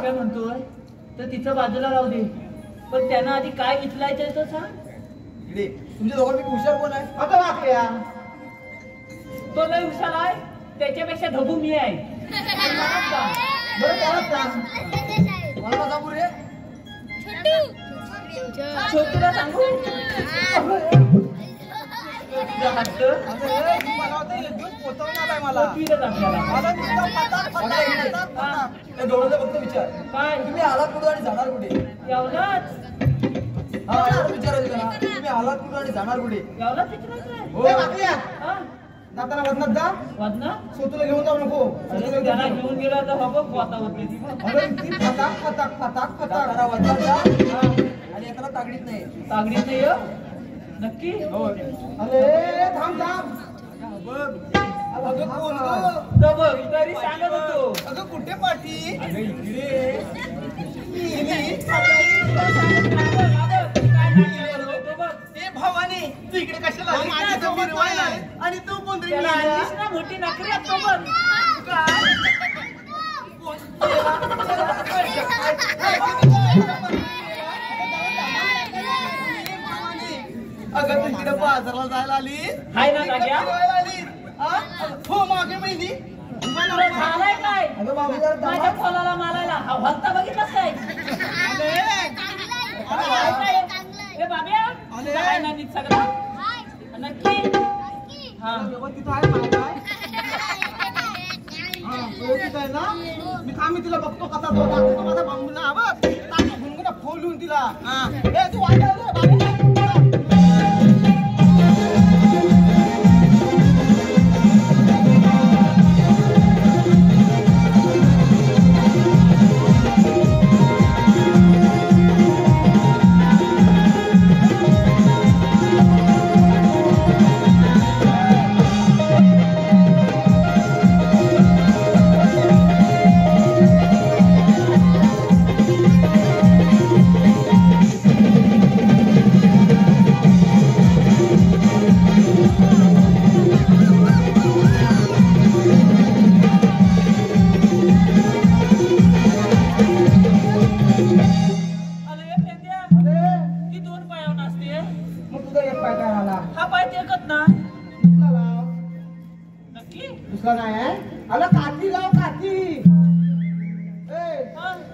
काय म्हणतोय तर तिचं बाजूला राहू दे, पण त्यांना आधी काय विचारायचं तर सांग. तुमच्या दोघांपैकी हुशार कोण आहे? आता वाकया तो लय हुशार आहे, त्याच्यापेक्षा ढबू मी आहे. बरं त्यालाच सांग. मला सांगू रे छोटूला सांगू. मला होतं एक पोचवून आलाय मला डोळ्याला फक्त विचार काय तुम्ही आलात कुठे आणि जाणार कुठे? एवढाच हा विचारायचं ना, तुम्ही आलात कुठे आणि जाणार कुठे? एवढाच विचारायचं हो जाताना वदनात जा. वदनात सोतूला घेऊन जाऊ नको. त्याला घेऊन गेला तर हवं पोता होते ती फटाक फटाक फटाक फटाक वदनात जा आणि एकाला तागडीत नाही. तागडीत नाही नक्की. अरे थांब थांब अगं कोण बघ तरी सांगत होतो. अगं कुठे पाठी? अगं इकडे भवानी तू इकडे कशाला आणि तू कोण मोठी नकरी असतो पण अगं तू इकडे बाजारला जायला आली हाय ना जाग्या आली. हो मागे महिनी झालाय काय माझ्या खोलाला मारायला हलता बघितलंच काय बाब्या काय ना नीट सगळं नक्की. हा व्यवस्थित आहे ना. मी थांबी तिला बघतो कसा तो दाखवतो माझा बांबूला बघ फोडून तिला. तू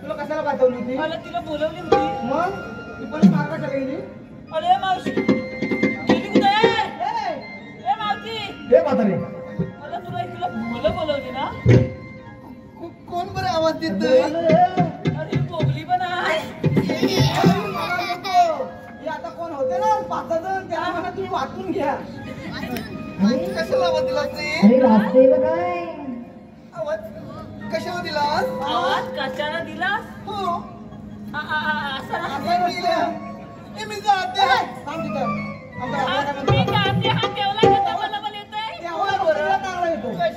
तुला कशाला पाठवली होती? मला तिला बोलवली होती. मग ती पण मार्गाच्या गेली. अरे मावशी गेली कुठे? ए मावशी हे म्हातारे मला तुला इकडे मला बोलवली ना. कोण बरं आवाज देतोय? अरे बोगली पण आहे. हे आता कोण होते ना 5 जण त्याला म्हणा तुम्ही वाचून घ्या. कशाला आवाज दिला काय आवाज कशाला दिलास? आवाज कशाला दिलास? हो असं मी जाते. थांब तिथं. मी जाते. हा ठेवला का मला पण येतोय.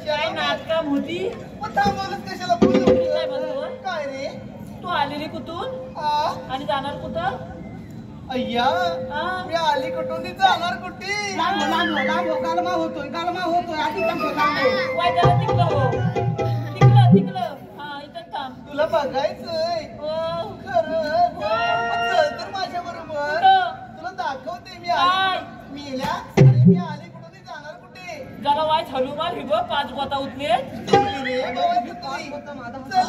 काय नाटका मोठी कशाला काय बोलतोय? काय रे तू आलेली कुठून आणि जाणार कुठं? अय्या मी आली कुठून जाणार कुठे? गालमा होतोय आधी तिकलं हो तिकलं हा इथं थांब. तुला बघायचंय खरं चल तर माझ्या बरोबर तुला दाखवते. मी आली कुठून जाणार कुठे? जरा वाईट हलुमाल हिबो 5 गोता उतले. चल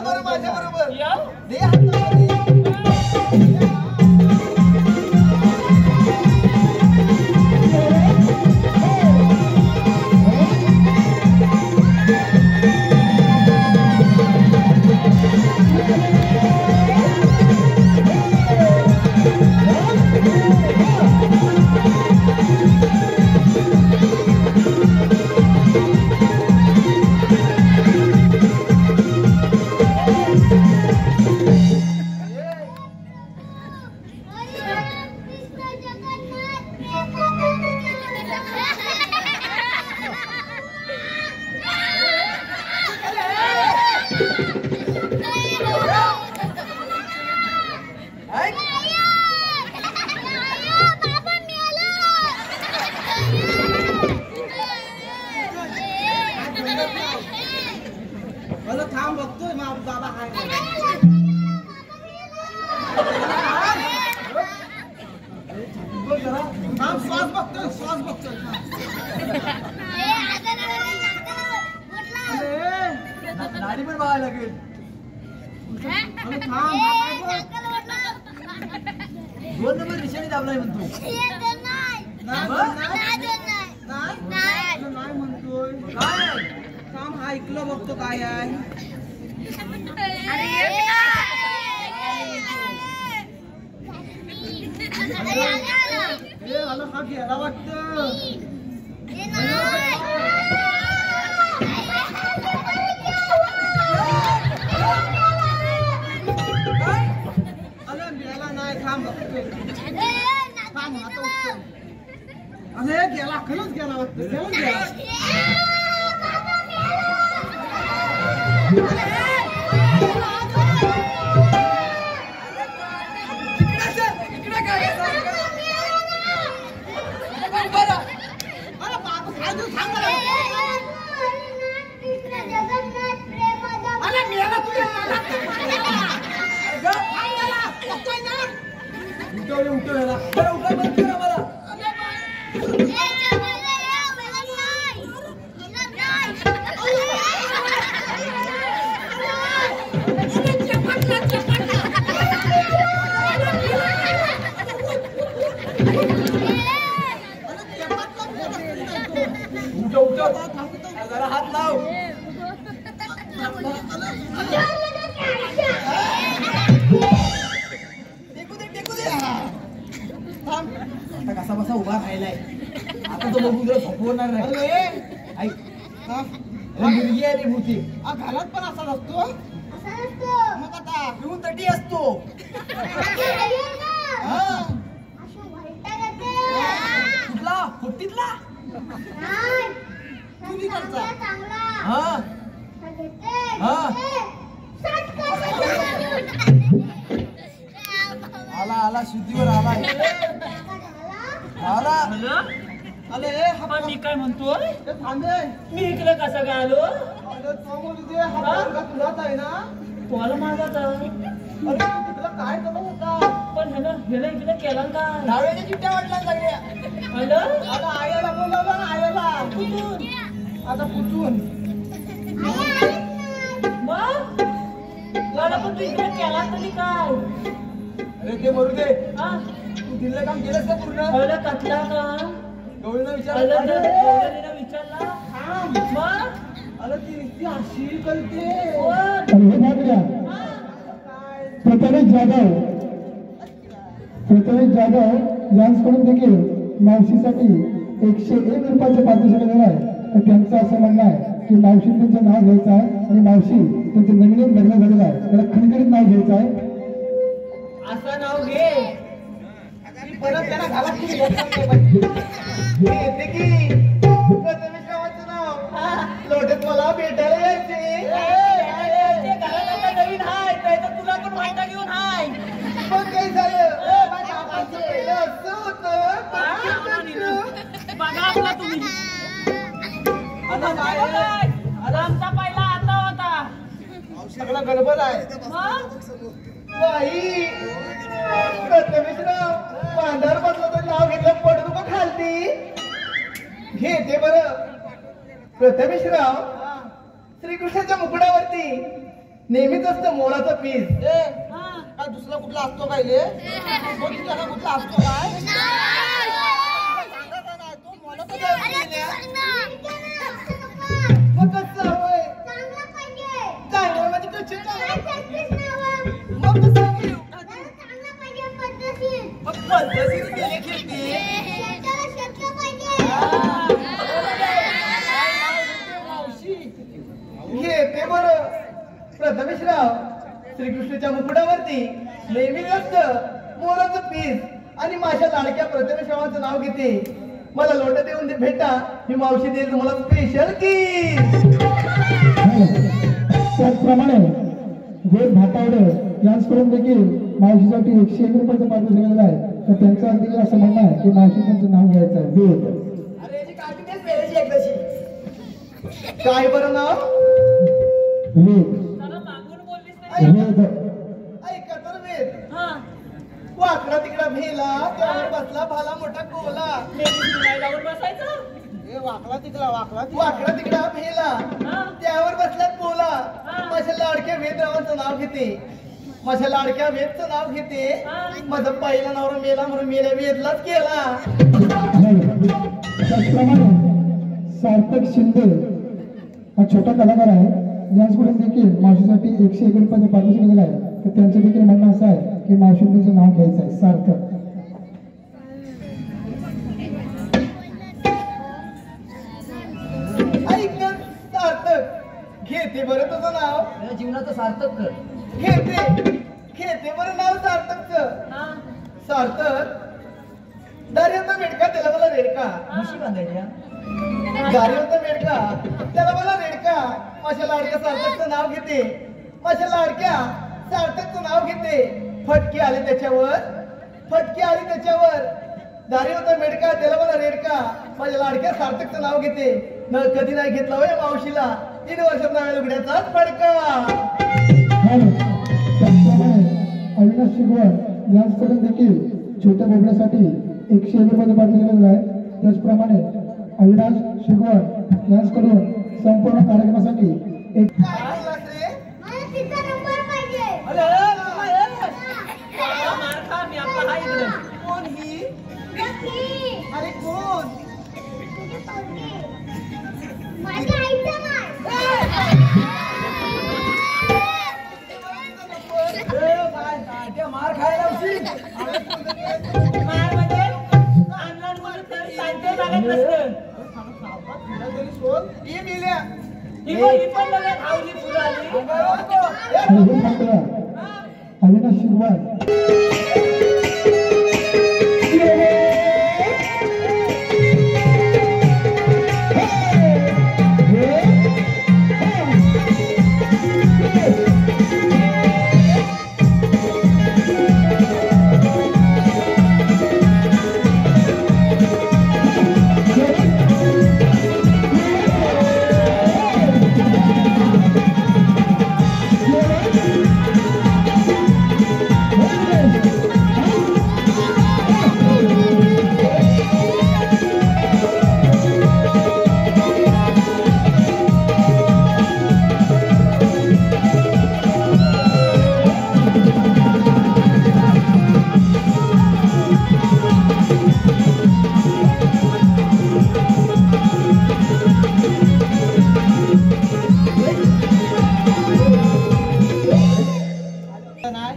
बरं माझ्या बरोबर. अरे थांब बघतोय बाबा हाय थांब श्वास बघतोय गाडी पण बघायला लागेल. अरे थांब 2 नंबर रिक्षाने दाबलाय म्हणतो. नाही म्हणतोय काय थांब हा ऐकलं बघतो काय आहे आला हा गेला वाटतं अरे गेला नाही थांब बघतोय थांब आता उठतो अरे गेला खरंच गेला वाटतं खरंच गेला जरा हात लाव. आता कसा बसा उभा राहिलाय. आता तो बघून जरा झोपवणार नाही. ऐक मुलगी आहे ती भूती. घरात पण असा नसतो मग आता पिऊन तटी असतो. कुठला फुट्टीतला तुम्ही करता हा हा आला शुद्धीवर आलाय. आला अरे हा मी काय म्हणतोय हे थांबे मी इकडे कसं काय आलो अरे तो मुलगी हा पोरगा तुलाच आहे ना तुम्हाला माझाच अरे तुला काय करत होता पण ह्याला इकडे केला का डाव्याच्या चिट्ट्या वाटल्या सगळ्या. आलं आता आयाला बोलावलं ना आयाला आता कुठून मग मला पण तू इकडे केला तरी काय अरे ते मरू दे. हा तू दिलं काम केलंस का पूर्ण? आलं कसला का गवळीनं आलं विचारलं. गौरीला विचारला थांब मग अरे ती नुसती अशी करते कोण प्रथमेश जाधव यांच्याकडून देखील मावशीसाठी 101 रुपयाचे पारितोषिक दिलेलं आहे. तर त्यांचं असं म्हणणं आहे की मावशी त्यांचं नाव घ्यायचं आहे आणि मावशी त्यांचं नवीन लग्न झालेलं आहे त्याला खणखणीत नाव घ्यायचं आहे. असं नाव घे परत त्याला घाला तुम्ही येते की प्रथमेश गावाचं नाव लोटेत मला भेटायला यायचे नवीन हाय त्याचं तुला पण वाटा घेऊन हाय मग काय झालं बाबांचं पहिलं असं होतं बघा आपला तुम्ही आता काय आमचा पहिला आता होता सगळा गडबड आहे मग बाई प्रथमेशराव बांधार बसलं तर नाव घेतलं पडू का खालती घेते बरं प्रथमेशराव श्रीकृष्णाच्या मुकुडावरती नेहमीच असतं मोळाचा पीस काय दुसरा कुठला असतो काय रे कुठला असतो काय मग कसं होय चांगलं म्हणजे कशी मग कसं पद्धतीने गेले खेळते घेते बरं प्रथमेशराव श्रीकृष्णाच्या मुकुटावरती नेहमीच असतं मोराचं पीस आणि माझ्या लाडक्या प्रथमेशरावांचं नाव घेते मला लोटा देऊन भेटा ही मावशी देईल तुम्हाला स्पेशल की त्याचप्रमाणे गोड भातावडे यांच्याकडून देखील मावशीसाठी 101 रुपयाचं पारितोषिक दिलेलं आहे. तर त्यांचं देखील असं म्हणणं आहे की मावशी त्यांचं नाव घ्यायचं आहे. वेळ अरे याची काठी तेच पेरायची एकदाची. काय बरं नाव वेद जरा मागून बोललीस नाही. वेद ऐका तर वेद. हा वाकडा तिकडा भेला त्यावर बसला भाला मोठा कोला. लेडीज फिरायलावर बसायचं. वाकडा तिकडा भेला हा त्यावर बसला कोला. हा. माझ्या लाडक्या वेदरावांचं नाव घेते. माझ्या लाडक्या वेदचं नाव घेते. हा. माझा पहिला नवरा मेला म्हणून मेल्या वेदलाच केला. त्याचप्रमाणे सार्थक शिंदे हा छोटा कलाकार आहे. यांच्याकडून देखील मावशीसाठी 101 रुपयाचं पारितोषिक दिलेलं आहे. तर त्यांचं देखील म्हणणं असं आहे की मावशी त्यांचं नाव घ्यायचं आहे सार्थक. ऐक ना, सार्थक घेते बरं तुझं नाव. या जीवनाचं सार्थक कर. घेते बरं नाव सार्थकचं. हा सार्थक दारी होता मेडका त्याला मला रेडका. म्हशी बांधायच्या. दारी होता मेडका त्याला मला रेडका. माझ्या लाडक्या सार्थकचं नाव घेते. माझ्या लाडक्या सार्थकचं नाव घेते. फटके आले त्याच्यावर. दारी होता मेडका त्याला मला रेडका. माझ्या लाडक्या सार्थकचं नाव घेते. न कधी नाही घेतला होय मावशीला 3 वर्षात नव्या लुगड्याचाच फडका. त्याचप्रमाणे अविनाश शिगवण यांच्याकडून देखील छोट्या बोबड्यासाठी 101 रुपयाचं पारितोषिक दिलेलं आहे. त्याचप्रमाणे अविनाश शिगवण यांच्याकडून संपूर्ण कार्यक्रमासाठी एक काय बोललास रे? अरे मार खा मी आपला हा इकडे. कोण ही? अरे कोण? मार खायला उशीर. मार म्हणजे आणलं म्हणून तर सांगते लागत नसतं. ही मिल्या. ही पण बघा खावली फुलं आली. अविनाश शिगवण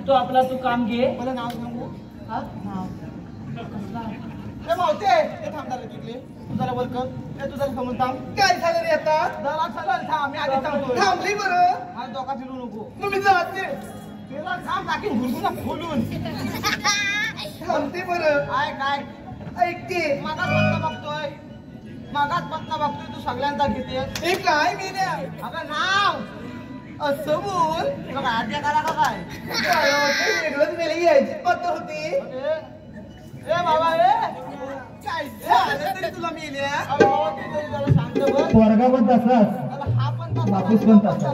तू आपला तू काम घे. मला नाव सांगू. हा? हे मावते हे थांबणार तिकडे. तुझा बोलकर हे तुझा समोर थांब. काय झालं रे आता? थांब मी आधी थांबतो. थांबली बरं. हा डोका फिरू नको. मग मी जाते. तुला थांब टाकीन घुरगुना खोलून. थांबते बरं. काय ऐकते. मागाच पत्ता बघतोय तू सगळ्यांचा घेते. हे काय मी अगं नाव असं बोल. तुला आज्ञा करा का काय? वेगळंच मेले यायची पत्ता होती. ए बाबा काय झालं तरी तुला मेल्या? वर्गा पण तसाच हा पण बापूस पण तसा.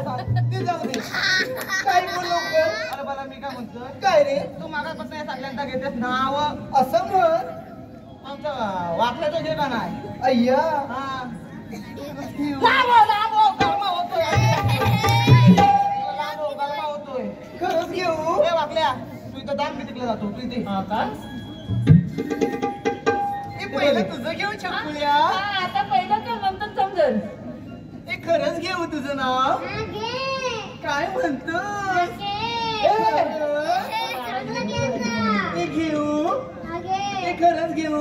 ते जाऊ दे. काय बोल नको. अरे मला मी काय म्हणतोय काय रे तू मागापासून या सगळ्यांचा घेतेस नाव असं म्हण. आमचं वाकल्याचं घे का नाही? अय्या खरंच घेऊ. वाकल्या तू इथं दाम मी तिकडे जातो. तू इथे हा का? पहिलं तुझं घेऊ छकुल्या. हा, आता पहिलं तर नंतर समजेल. हे खरंच घेऊ तुझं नाव. काय म्हणतो हे घेऊ. हे खरंच घेऊ.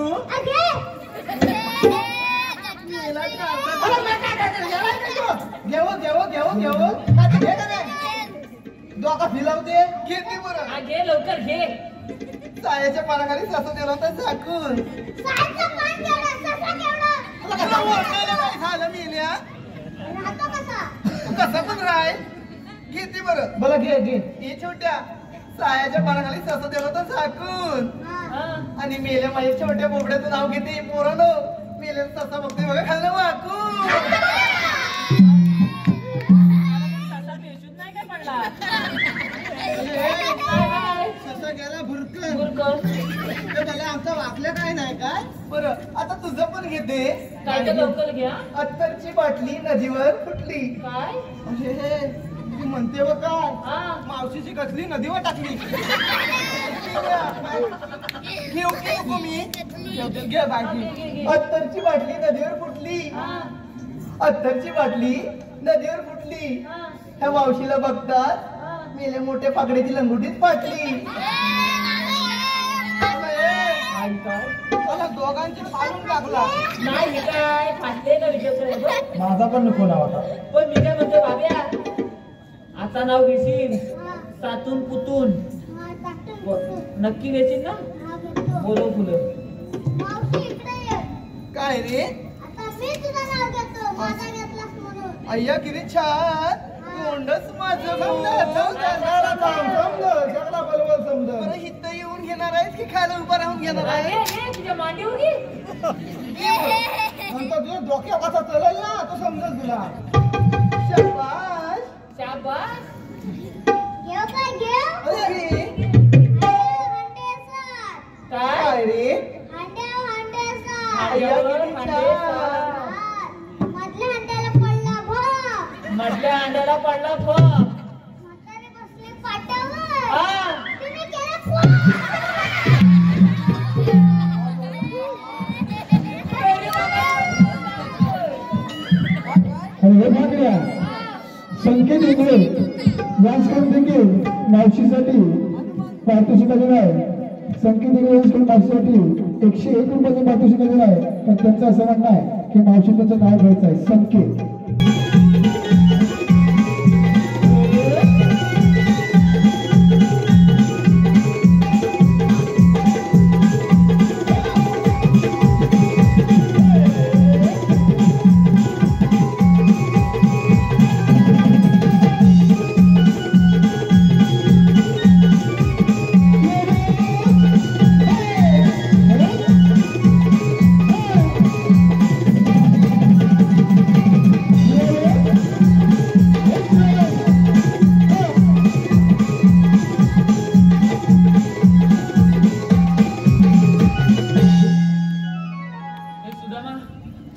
घेऊ डोका फिरवते. घेते बरं. हा, घे लवकर घे. सायाच्या पानाखाली ससा दिला होता झाकून. झालं मेल्या. तू कसा पण राय. घेते बरं. बोला घे घे. हे छोट्या सायाच्या पानाखाली ससा दिला होता झाकून. हा. आणि मेल्या माझ्या छोट्या बोबड्याचं नाव घेते. पोरानो मेल्याचा ससा बघते बघा खाल्लं वाकून. ससा पेशू कर त्याला आमचा वाकल्या काय नाही काय बरं आता तुझं पण घेते काय तर लवकर घ्या अत्तरची बाटली नदीवर फुटली काय म्हणजे हे ती म्हणते व काय हा मावशीची कचली नदीवर टाकली घेऊ नको मी घे बाटली अत्तरची बाटली नदीवर फुटली हा अत्तरची बाटली नदीवर फुटली हा ह्या मावशीला बघतात हा मेले मोठ्या पाकड्याची लंगोटीच फाटली आई काय मला दोघांची फाडून टाकला नाही मी काय फाटलेला विचारतोय माझा पण नको नाव आता पण मी काय म्हणतोय बाब्या आता नाव घेशील सातून पुतून नक्की घेशील ना बोलव फुलं काय रे अय्या किती छान तोंडच माझं बरं हित येऊन घेणार आहेस की खायला उभा राहून घेणार आहे तुझ्या मांडीवर घे नंतर तुझ्या डोक्या कसा चलेल ना तो समजेल तुला शाबास शाबास अरे काय काय रे अय्या किती छान मधल्या अंड्याला पडला फो आणि हे भाकऱ्या संकेत इंगळे यांच्याकडून देखील मावशीसाठी पारितोषिकाचे आहे. संकेत इंगळे यांच्याकडून मावशीसाठी 101 रुपयाचे पारितोषिकाचे आहे. तर त्यांचं असं म्हणणं आहे की मावशी त्यांचं नाव घ्यायचं आहे संकेत.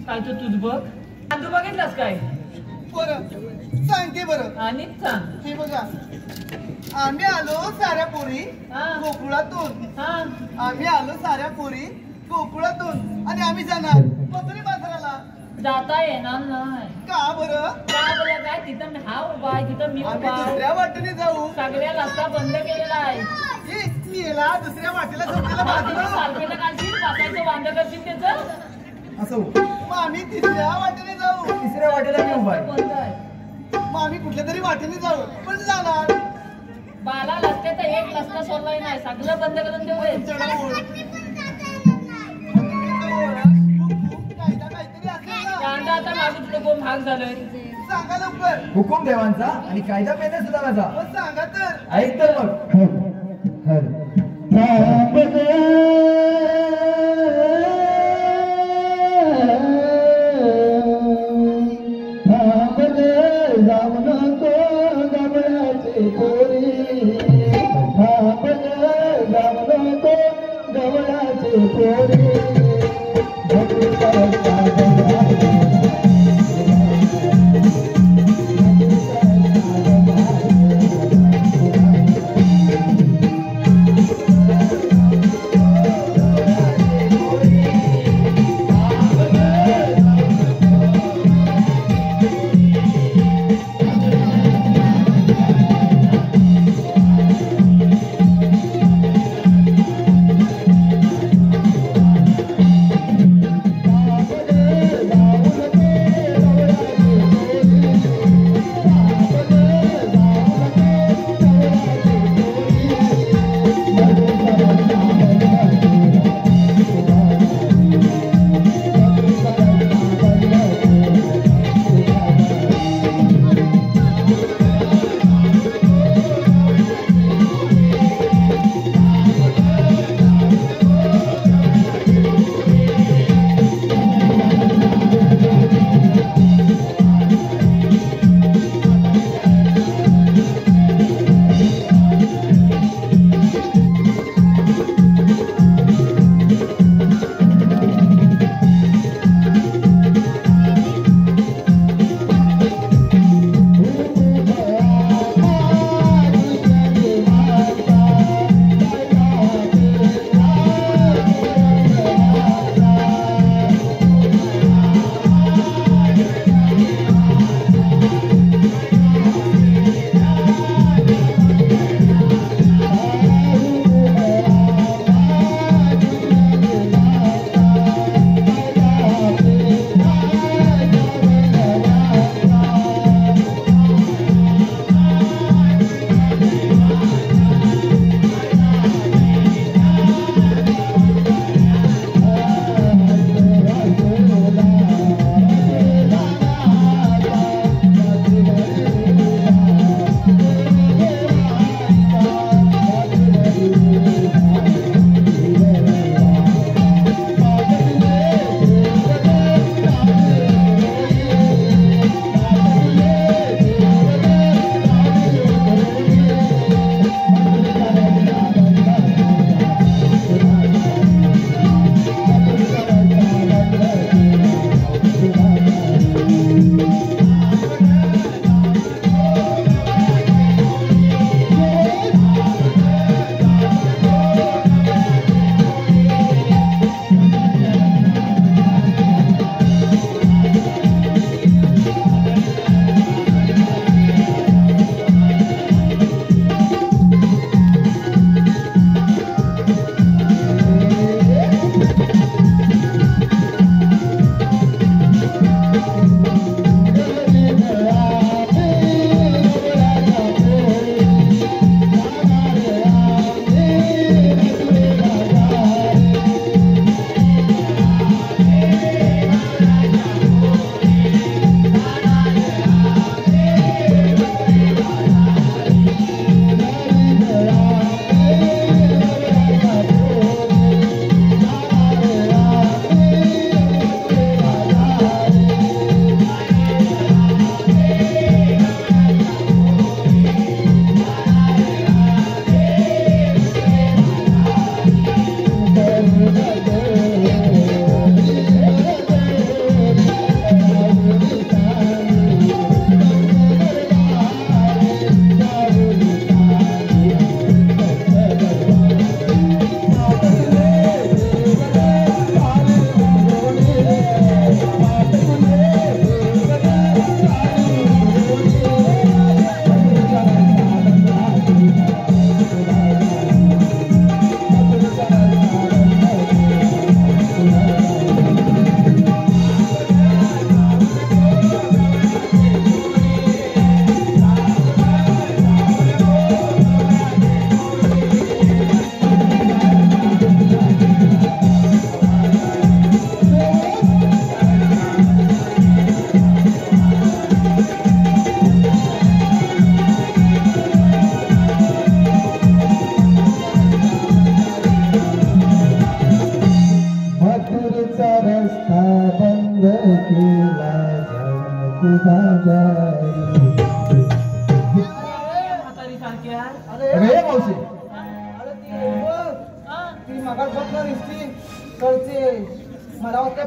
तू बघितलास काय बरं सांगते बरं आणि सांग हे बघा आम्ही आलो साऱ्या पोरी हा. गोकुळातून हा आम्ही आलो साऱ्या पोरी गोकुळातून आणि आम्ही जाणार पतरी बाजाराला जाता येणार नाही का बरं का बरं काय तिथं मी हा उभा आहे तिथं मी आम्ही उभा आहे दुसऱ्या वाटेने जाऊ सगळ्या रस्ता बंद केलेला आहे ए, मेला दुसऱ्या वाटेला झोपलेला बाजूला सारखेला काढशील पासायचं वांद करशील त्याचं असं मग आम्ही तिसऱ्या वाटेने जाऊ तिसऱ्या वाटेला मी उभा आहे. बंद आहे मग आम्ही कुठल्या तरी वाटेने जाऊ पण जाणार बाला रस्त्याचा एक रस्ता सोडलाय नाही सगळं बंद करून ठेवले चढाओढ. कायदा काहीतरी असेल ना. कांदा आता मागून नको महाग झालंय सांगा लवकर हुकूम देवांचा आणि कायदा पेने सुधाराचा. मग सांगा तर ऐक तर मग हर हर जाऊ नको गवळ्याची पोरी जाऊ नको गवळ्याची पोरी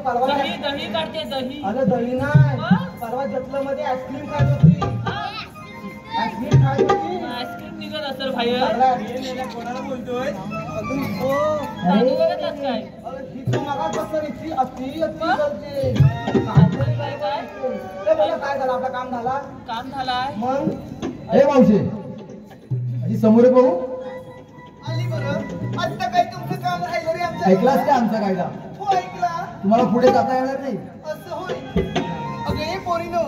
परवा दही दही काढते दही. अरे दही नाही मग? परवा जतलं मध्ये आईस्क्रीम खात होती आईस्क्रीम खात होती आईस्क्रीम निघत असेल बाहेर. कोणाला बोलतोय तांदूळ बघितलास काय? अरे ही तू मागासपासून इतकी अति मग? बोलते काय काय ते बोला काय झालं आपलं काम झाला काम झालाय. मग अरे मावशी अशी समोर आहे पाहू आली बरं आता काही तुमचं काम राहिलं रे आमचं ऐकलास का आमचा कायदा हो ऐकला तुम्हाला पुढे जाता येणार नाही. असं होय अगं हे पोरीनो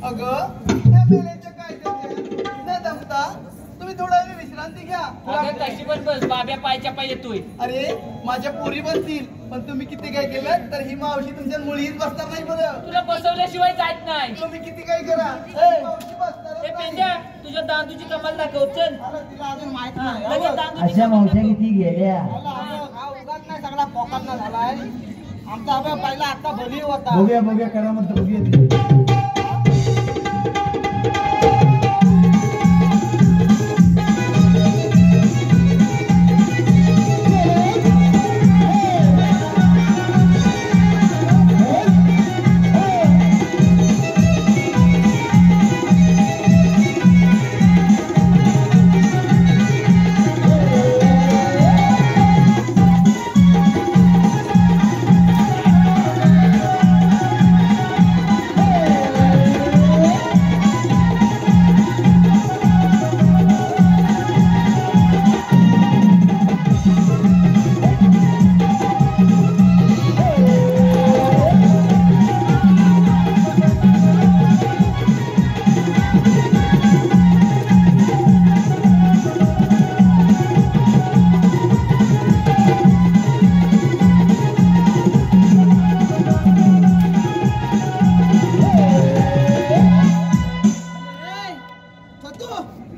अगं त्या मेलेच्या कायद्याच्या न दमता तुम्ही थोडा वेळ विश्रांती घ्या अगं कशी पण बस बाब्या पायच्या पाय येतोय. अरे माझ्या पोरी बनतील पण तुम्ही किती काय केलं तर ही मावशी तुमच्या मुळीच बसणार नाही बरं तुला बसवल्याशिवाय जात नाही. तुम्ही किती काय करा ही मावशी बसणारच हे नाही. पेंड्या तुझ्या दांदूची कमाल दाखव चल. अरे तिला अजून माहित हा, नाही लगेच अगं, दांदूची अशा कमाल मावश्या दाखव. किती गेल्या हा उगाच नाही सगळा पोकात ना झालाय आमचा अभ्यास पहिला आता बली होता बघूया करा म्हणतो बघूया.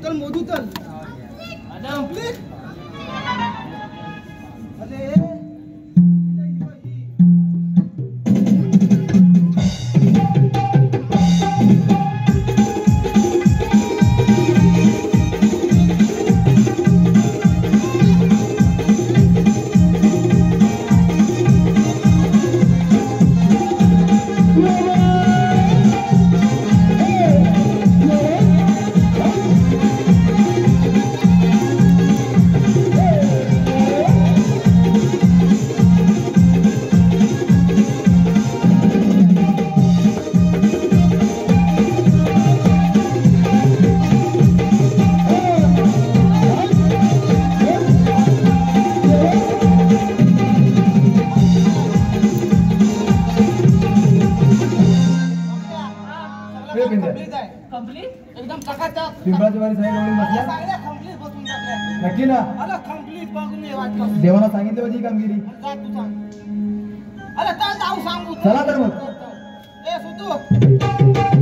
तर मोदू तर adam. कंप्लीट एकदम चकाचक पिंपळाच्या वारी साहेब एवढी म्हटल्या सगळ्या कंप्लीट बसून टाकल्या नक्की ना अरे कंप्लीट बघून ये वाटलं देवाला सांगितलं पाहिजे ही कामगिरी. जा तू सांग अरे चल जाऊ सांगू चला तर मग. ए सुतू